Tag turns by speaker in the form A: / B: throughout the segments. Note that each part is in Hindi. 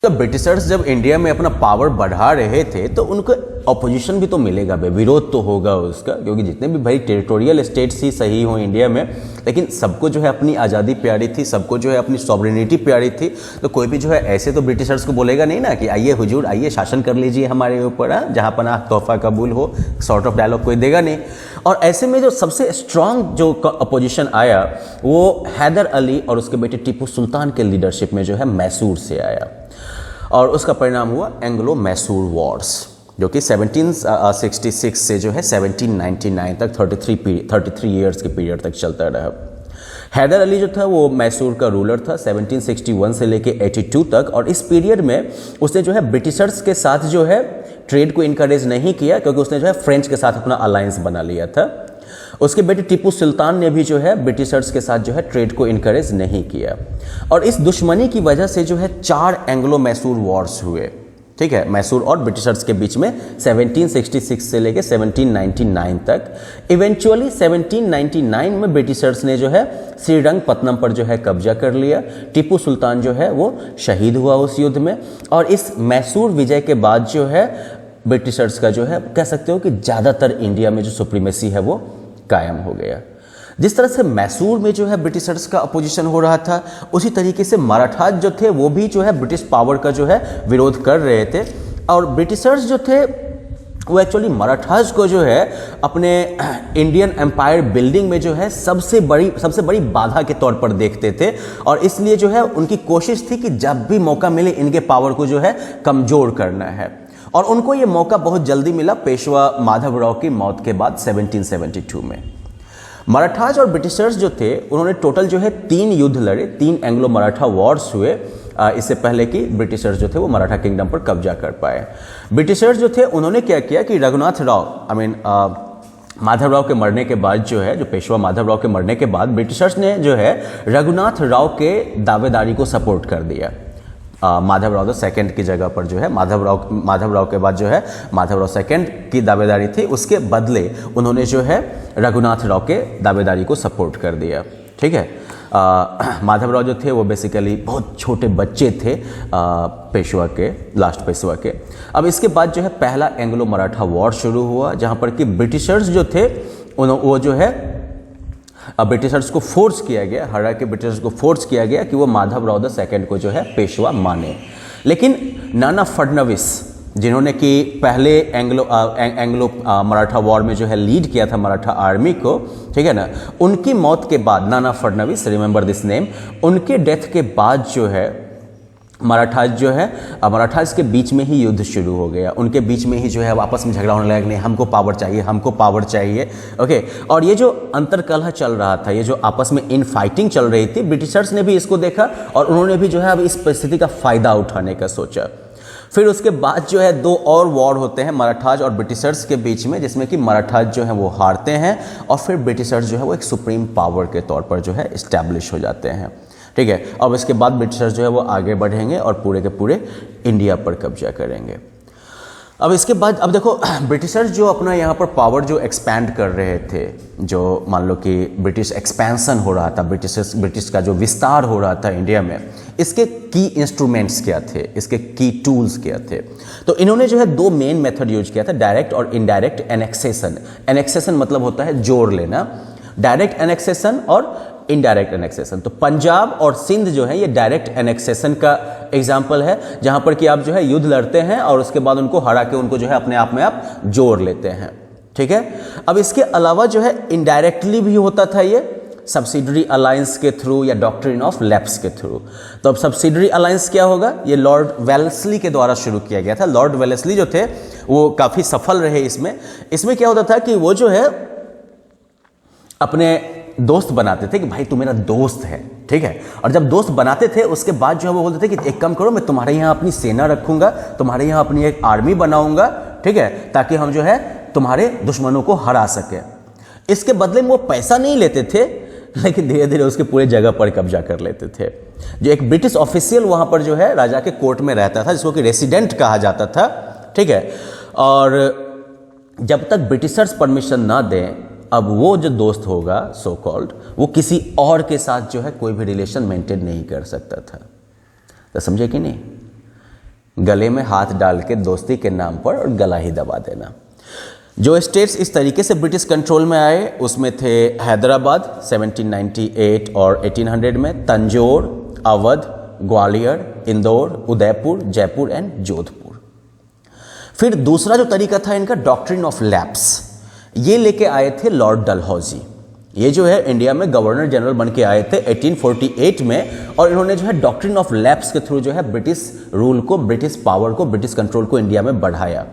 A: तो ब्रिटिशर्स जब इंडिया में अपना पावर बढ़ा रहे थे तो उनको अपोजिशन भी तो मिलेगा भाई, विरोध तो होगा उसका, क्योंकि जितने भी भाई टेरिटोरियल स्टेट्स ही सही हो इंडिया में, लेकिन सबको जो है अपनी आज़ादी प्यारी थी, सबको जो है अपनी सॉवरेनिटी प्यारी थी। तो कोई भी जो है ऐसे तो ब्रिटिशर्स को बोलेगा नहीं ना कि आइए हुजूर आइए शासन कर लीजिए हमारे ऊपर, जहाँ पनाह तोहफा कबूल हो, सॉर्ट ऑफ डायलॉग कोई देगा नहीं। और ऐसे में जो सबसे स्ट्रांग जो अपोजिशन आया वो हैदर अली और उसके बेटे टीपू सुल्तान के लीडरशिप में जो है मैसूर से आया, और उसका परिणाम हुआ एंग्लो मैसूर वॉर्स, जो कि 1766 से जो है 1799 तक 33 ईयर्स के पीरियड तक चलता रहा। हैदर अली जो था वो मैसूर का रूलर था 1761 से लेके 82 तक, और इस पीरियड में उसने जो है ब्रिटिशर्स के साथ जो है ट्रेड को इनकरेज नहीं किया, क्योंकि उसने जो है फ्रेंच के साथ अपना अलायंस बना लिया था। उसके बेटे टीपू सुल्तान ने भी जो है ब्रिटिशर्स के साथ जो है ट्रेड को इनकरेज नहीं किया, और इस दुश्मनी की वजह से जो है 4 एंग्लो मैसूर वॉर्स हुए। ठीक है, मैसूर और ब्रिटिशर्स के बीच में 1766 से लेके 1799 तक। इवेंचुअली 1799 में ब्रिटिशर्स ने जो है श्रीरंगपट्टनम पर जो है कब्जा कर लिया। टीपू सुल्तान जो है वो शहीद हुआ उस युद्ध में, और इस मैसूर विजय के बाद जो है ब्रिटिशर्स का जो है कह सकते हो कि ज़्यादातर इंडिया में जो सुप्रीमेसी है वो कायम हो गया। जिस तरह से मैसूर में जो है ब्रिटिशर्स का अपोजिशन हो रहा था, उसी तरीके से मराठास जो थे वो भी जो है ब्रिटिश पावर का जो है विरोध कर रहे थे। और ब्रिटिशर्स जो थे वो एक्चुअली मराठास को जो है अपने इंडियन एम्पायर बिल्डिंग में जो है सबसे बड़ी बाधा के तौर पर देखते थे, और इसलिए जो है उनकी कोशिश थी कि जब भी मौका मिले इनके पावर को जो है कमज़ोर करना है। और उनको ये मौका बहुत जल्दी मिला पेशवा माधवराव की मौत के बाद 1772 में। मराठास और ब्रिटिशर्स जो थे उन्होंने टोटल जो है 3 युद्ध लड़े, 3 एंग्लो मराठा वॉर्स हुए, इससे पहले कि ब्रिटिशर्स जो थे वो मराठा किंगडम पर कब्जा कर पाए। ब्रिटिशर्स जो थे उन्होंने क्या किया कि रघुनाथ राव माधवराव के मरने के बाद जो है, जो पेशवा माधवराव के मरने के बाद ब्रिटिशर्स ने जो है रघुनाथ राव के दावेदारी को सपोर्ट कर दिया। माधवराव सेकंड की जगह पर जो है माधवराव के बाद जो है माधवराव सेकंड की दावेदारी थी, उसके बदले उन्होंने जो है रघुनाथ राव के दावेदारी को सपोर्ट कर दिया। ठीक है, माधवराव जो थे वो बेसिकली बहुत छोटे बच्चे थे पेशवा के, लास्ट पेशवा के। अब इसके बाद जो है पहला एंग्लो मराठा वॉर शुरू हुआ, जहाँ पर कि ब्रिटिशर्स जो थे वो जो है ब्रिटिशर्स को फोर्स किया गया, हरा के ब्रिटिशर्स को फोर्स किया गया कि वो माधवराव सेकंड को जो है पेशवा माने। लेकिन नाना फडणवीस जिन्होंने कि पहले एंग्लो मराठा वॉर में जो है लीड किया था मराठा आर्मी को, ठीक है ना, उनकी मौत के बाद, Nana Phadnavis, remember this name, उनके डेथ के बाद जो है मराठास के बीच में ही युद्ध शुरू हो गया। उनके बीच में ही जो है आपस में झगड़ा होने लगा, नहीं हमको पावर चाहिए, हमको पावर चाहिए। ओके, और ये जो अंतरकलह चल रहा था, ये जो आपस में इन फाइटिंग चल रही थी, ब्रिटिशर्स ने भी इसको देखा और उन्होंने भी जो है अब इस परिस्थिति का फायदा उठाने का सोचा। फिर उसके बाद जो है 2 और वॉर होते हैं मराठास और ब्रिटिशर्स के बीच में, जिसमें कि मराठास जो है वो हारते हैं और फिर ब्रिटिशर्स जो है वो एक सुप्रीम पावर के तौर पर जो है इस्टेब्लिश हो जाते हैं। ठीक है, अब इसके बाद ब्रिटिशर्स जो है वो आगे बढ़ेंगे और पूरे के पूरे इंडिया पर कब्जा करेंगे। अब इसके बाद अब देखो ब्रिटिशर्स जो अपना यहाँ पर पावर जो एक्सपैंड कर रहे थे, जो मान लो कि ब्रिटिश एक्सपेंशन हो रहा था, ब्रिटिश का जो विस्तार हो रहा था इंडिया में, इसके की इंस्ट्रूमेंट्स क्या थे, इसके की टूल्स क्या थे। तो इन्होंने जो है 2 मेन मेथड यूज किया था, डायरेक्ट और इनडायरेक्ट एनेक्सेशन। एनेक्सेशन मतलब होता है जोड़ लेना, डायरेक्ट एनेक्सेशन और इनडायरेक्ट एनेक्सेशन। तो पंजाब और सिंध जो है ये डायरेक्ट एनेक्सेशन का एग्जाम्पल है, जहां पर कि आप जो है युद्ध लड़ते हैं और उसके बाद उनको हरा के उनको जो है अपने आप में आप जोड़ लेते हैं। ठीक है, अब इसके अलावा जो है इनडायरेक्टली भी होता था ये सब्सिडरी अलायंस के थ्रू या डॉक्ट्रिन ऑफ लैप्स के थ्रू। तो अब सब्सिडरी अलायंस क्या होगा, ये लॉर्ड वेलेस्ली के द्वारा शुरू किया गया था। लॉर्ड वेलेस्ली जो थे वो काफी सफल रहे इसमें क्या होता था कि वो जो है अपने दोस्त बनाते थे कि भाई तू मेरा दोस्त है, ठीक है। और जब दोस्त बनाते थे उसके बाद जो है वो बोलते थे कि एक काम करो, मैं तुम्हारे यहाँ अपनी सेना रखूंगा, तुम्हारे यहाँ अपनी एक आर्मी बनाऊंगा, ठीक है, ताकि हम जो है तुम्हारे दुश्मनों को हरा सके। इसके बदले में वो पैसा नहीं लेते थे, लेकिन धीरे धीरे उसके पूरे जगह पर कब्जा कर लेते थे। जो एक ब्रिटिश ऑफिशियल वहां पर जो है राजा के कोर्ट में रहता था, जिसको कि रेसिडेंट कहा जाता था, ठीक है। और जब तक ब्रिटिशर्स परमिशन ना दें, अब वो जो दोस्त होगा सो कॉल्ड, वो किसी और के साथ जो है कोई भी रिलेशन मेंटेन नहीं कर सकता था। तो समझे कि नहीं, गले में हाथ डाल के दोस्ती के नाम पर और गला ही दबा देना। जो स्टेट्स इस तरीके से ब्रिटिश कंट्रोल में आए उसमें थे हैदराबाद 1798 और 1800 में, तंजौर, अवध, ग्वालियर, इंदौर, उदयपुर, जयपुर एंड जोधपुर। फिर दूसरा जो तरीका था इनका डॉक्ट्रिन ऑफ लैप्स, ये लेके आए थे लॉर्ड डलहौजी। ये जो है इंडिया में गवर्नर जनरल बन के आए थे 1848 में, और इन्होंने जो है डॉक्ट्रिन ऑफ लैप्स के थ्रू जो है ब्रिटिश रूल को, ब्रिटिश पावर को, ब्रिटिश कंट्रोल को इंडिया में बढ़ाया।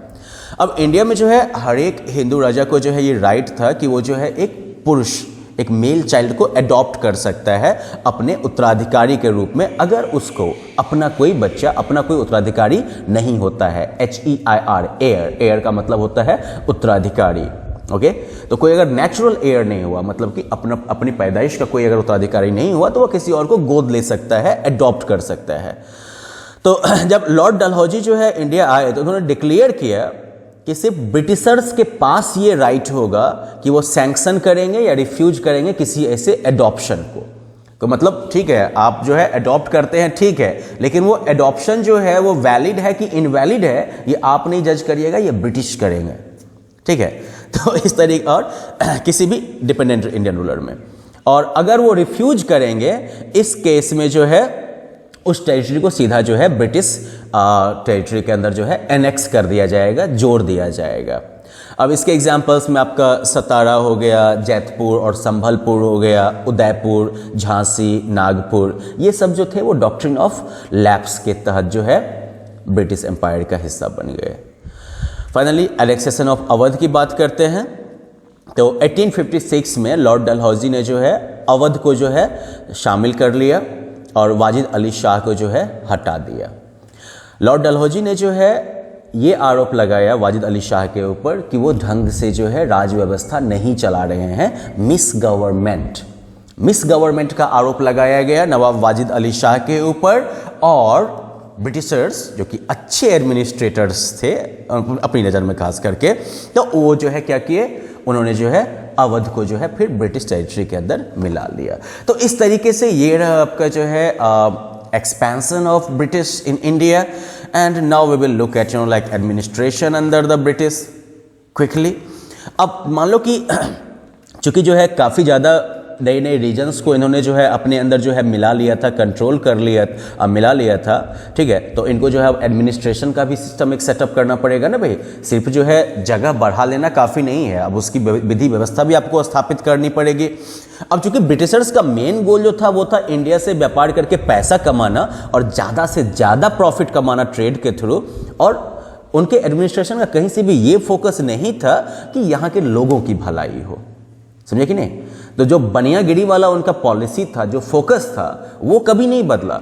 A: अब इंडिया में जो है हर एक हिंदू राजा को जो है ये राइट था कि वो जो है एक पुरुष, एक मेल चाइल्ड को अडॉप्ट कर सकता है अपने उत्तराधिकारी के रूप में, अगर उसको अपना कोई बच्चा, अपना कोई उत्तराधिकारी नहीं होता है। HEIR, एयर का मतलब होता है उत्तराधिकारी। ओके, तो कोई अगर नेचुरल एयर नहीं हुआ, मतलब कि अपनी पैदाइश का कोई अगर उत्तराधिकारी नहीं हुआ, तो वह किसी और को गोद ले सकता है, अडॉप्ट कर सकता है। तो जब लॉर्ड डलहौजी जो है इंडिया आए तो उन्होंने डिक्लेयर किया कि सिर्फ ब्रिटिशर्स के पास ये राइट होगा कि वो सैंक्शन करेंगे या रिफ्यूज करेंगे किसी ऐसे एडॉप्शन को। तो मतलब ठीक है, आप जो है अडॉप्ट करते हैं, ठीक है, लेकिन वो एडॉप्शन जो है वो वैलिड है कि इनवैलिड है, ये आप नहीं जज करिएगा, ये ब्रिटिश करेंगे। ठीक है, तो इस तरीके, और किसी भी डिपेंडेंट इंडियन रूलर में, और अगर वो रिफ्यूज करेंगे इस केस में जो है उस टेरिटरी को सीधा जो है ब्रिटिश टेरिटरी के अंदर जो है एनेक्स कर दिया जाएगा, जोड़ दिया जाएगा। अब इसके एग्जाम्पल्स में आपका सतारा हो गया, जैतपुर और संभलपुर हो गया, उदयपुर, झांसी, नागपुर, ये सब जो थे वो डॉक्ट्रिन ऑफ लैप्स के तहत जो है ब्रिटिश एम्पायर का हिस्सा बन गए। फाइनली एनेक्सेशन ऑफ अवध की बात करते हैं। तो 1856 में लॉर्ड डलहौजी ने जो है अवध को जो है शामिल कर लिया और वाजिद अली शाह को जो है हटा दिया। लॉर्ड डलहौजी ने जो है ये आरोप लगाया वाजिद अली शाह के ऊपर कि वो ढंग से जो है राज व्यवस्था नहीं चला रहे हैं, मिस गवर्नमेंट का आरोप लगाया गया नवाब वाजिद अली शाह के ऊपर। और ब्रिटिशर्स जो कि अच्छे एडमिनिस्ट्रेटर्स थे अपनी नज़र में खास करके, तो वो जो है क्या किए, उन्होंने जो है अवध को जो है फिर ब्रिटिश टेरिटरी के अंदर मिला लिया। तो इस तरीके से ये रहा आपका जो है expansion of British in India, and now we will look at like administration under the British quickly। अब मान लो कि चूंकि जो है काफ़ी ज़्यादा नए नए रीजन्स को इन्होंने जो है अपने अंदर जो है मिला लिया था, कंट्रोल कर लिया, मिला लिया था, ठीक है, तो इनको जो है अब एडमिनिस्ट्रेशन का भी सिस्टम एक सेटअप करना पड़ेगा ना भाई। सिर्फ जो है जगह बढ़ा लेना काफ़ी नहीं है, अब उसकी विधि व्यवस्था भी आपको स्थापित करनी पड़ेगी। अब चूंकि ब्रिटिशर्स का मेन गोल जो था वो था इंडिया से व्यापार करके पैसा कमाना और ज़्यादा से ज़्यादा प्रॉफिट कमाना ट्रेड के थ्रू, और उनके एडमिनिस्ट्रेशन का कहीं से भी ये फोकस नहीं था कि यहाँ के लोगों की भलाई हो, समझे कि नहीं। तो जो बनियागिरी वाला उनका पॉलिसी था, जो फोकस था, वो कभी नहीं बदला।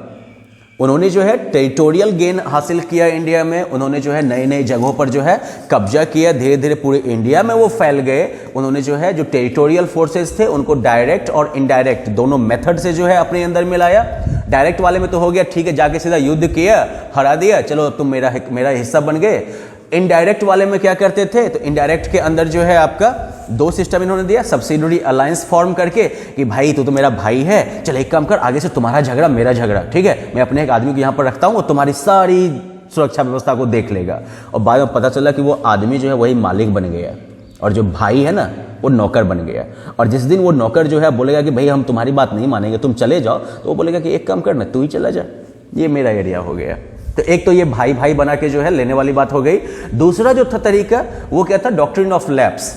A: उन्होंने जो है टेरिटोरियल गेन हासिल किया इंडिया में, उन्होंने जो है नए नए जगहों पर जो है कब्जा किया, धीरे धीरे पूरे इंडिया में वो फैल गए। उन्होंने जो है जो टेरिटोरियल फोर्सेस थे उनको डायरेक्ट और इनडायरेक्ट दोनों मेथड से जो है अपने अंदर मिलाया। डायरेक्ट वाले में तो हो गया ठीक है, जाके सीधा युद्ध किया, हरा दिया, चलो तुम मेरा हिस्सा बन गए। इनडायरेक्ट वाले में क्या करते थे, तो इनडायरेक्ट के अंदर जो है आपका दो सिस्टम इन्होंने दिया, सब्सिडरी अलायंस फॉर्म करके कि भाई तू तो मेरा भाई है, चल एक काम कर, आगे से तुम्हारा झगड़ा मेरा झगड़ा, ठीक है, मैं अपने एक आदमी को यहाँ पर रखता हूँ, वो तुम्हारी सारी सुरक्षा व्यवस्था को देख लेगा। और बाद में पता चला कि वो आदमी जो है वही मालिक बन गया और जो भाई है ना वो नौकर बन गया। और जिस दिन वो नौकर जो है बोलेगा कि भाई हम तुम्हारी बात नहीं मानेंगे, तुम चले जाओ, तो वो बोलेगा कि एक काम करना, तू ही चला जा, ये मेरा एरिया हो गया। तो एक तो ये भाई भाई बना के जो है लेने वाली बात हो गई। दूसरा जो था तरीका वो क्या था, डॉक्ट्रिन ऑफ लैप्स।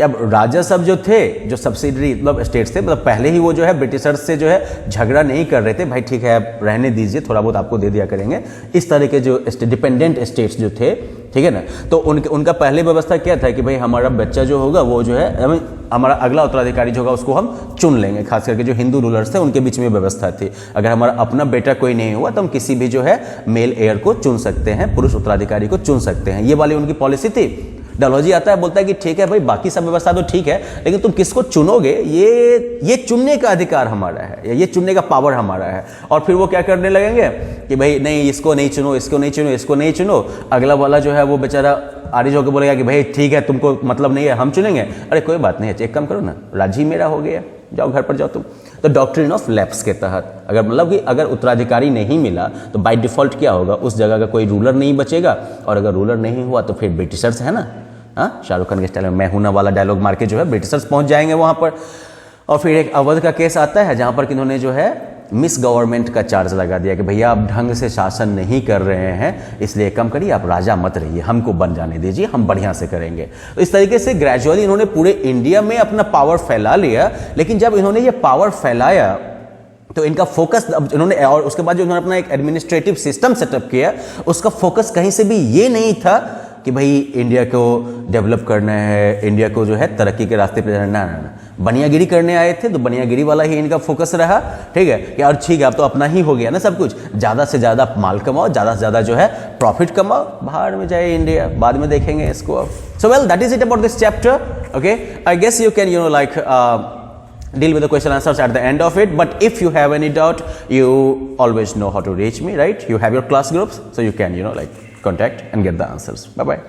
A: अब राजा सब जो थे, जो सब्सिडरी मतलब स्टेट्स थे, मतलब पहले ही वो जो है ब्रिटिशर्स से जो है झगड़ा नहीं कर रहे थे, भाई ठीक है आप रहने दीजिए, थोड़ा बहुत आपको दे दिया करेंगे। इस तरह के जो डिपेंडेंट स्टेट्स जो थे, ठीक है ना, तो उनका पहले व्यवस्था क्या था कि भाई हमारा बच्चा जो होगा वो जो है हमारा अगला उत्तराधिकारी जो होगा उसको हम चुन लेंगे। खास करके जो हिंदू रूलर्स थे उनके बीच में व्यवस्था थी, अगर हमारा अपना बेटा कोई नहीं हुआ तो हम किसी भी जो है मेल एयर को चुन सकते हैं, पुरुष उत्तराधिकारी को चुन सकते हैं। ये वाली उनकी पॉलिसी थी। डलहौजी आता है, बोलता है कि ठीक है भाई बाकी सब व्यवस्था तो ठीक है, लेकिन तुम किसको चुनोगे ये चुनने का अधिकार हमारा है, या ये चुनने का पावर हमारा है। और फिर वो क्या करने लगेंगे कि भाई नहीं इसको नहीं चुनो, इसको नहीं चुनो, इसको नहीं चुनो। अगला वाला जो है वो बेचारा आरिज होकर बोलेगा कि भाई ठीक है तुमको मतलब नहीं है हम चुनेंगे, अरे कोई बात नहीं है, एक काम करो ना, राज्य मेरा हो गया, जाओ घर पर जाओ तुम। तो डॉक्ट्रिन ऑफ लैप्स के तहत अगर मतलब कि अगर उत्तराधिकारी नहीं मिला तो बाय डिफॉल्ट क्या होगा, उस जगह का कोई रूलर नहीं बचेगा, और अगर रूलर नहीं हुआ तो फिर ब्रिटिशर्स है ना, शाहरुख खान के स्टाइल में मैं हूं ना वाला डायलॉग मार के जो है ब्रिटिशर्स पहुंच जाएंगे वहां पर। और फिर एक अवध का केस आता है जहां पर कि इन्होंने जो है मिस गवर्नमेंट का चार्ज लगा दिया कि भैया आप ढंग से शासन नहीं कर रहे हैं, इसलिए कम करिए, आप राजा मत रहिए, हमको बन जाने दीजिए, हम बढ़िया से करेंगे। तो इस तरीके से ग्रेजुअली इन्होंने पूरे इंडिया में अपना पावर फैला लिया। लेकिन जब इन्होंने ये पावर फैलाया तो इनका फोकस इन्होंने, और उसके बाद जो इन्होंने अपना एक एडमिनिस्ट्रेटिव सिस्टम सेटअप किया, उसका फोकस कहीं से भी ये नहीं था कि भाई इंडिया को डेवलप करना है, इंडिया को जो है तरक्की के रास्ते पे जाना, ना, बनियागिरी करने आए थे, तो बनियागिरी वाला ही इनका फोकस रहा। ठीक है कि और ठीक है अब तो अपना ही हो गया ना सब कुछ, ज़्यादा से ज़्यादा माल कमाओ, ज़्यादा से ज़्यादा जो है प्रॉफिट कमाओ, बाहर में जाए इंडिया, बाद में देखेंगे इसको अब। So well that is it about this chapter. Okay, I guess you can like deal with the question answers at the end of it, but if you have any doubt you always know how to reach me, right? You have your class groups, so you can like contact and get the answers. Bye bye.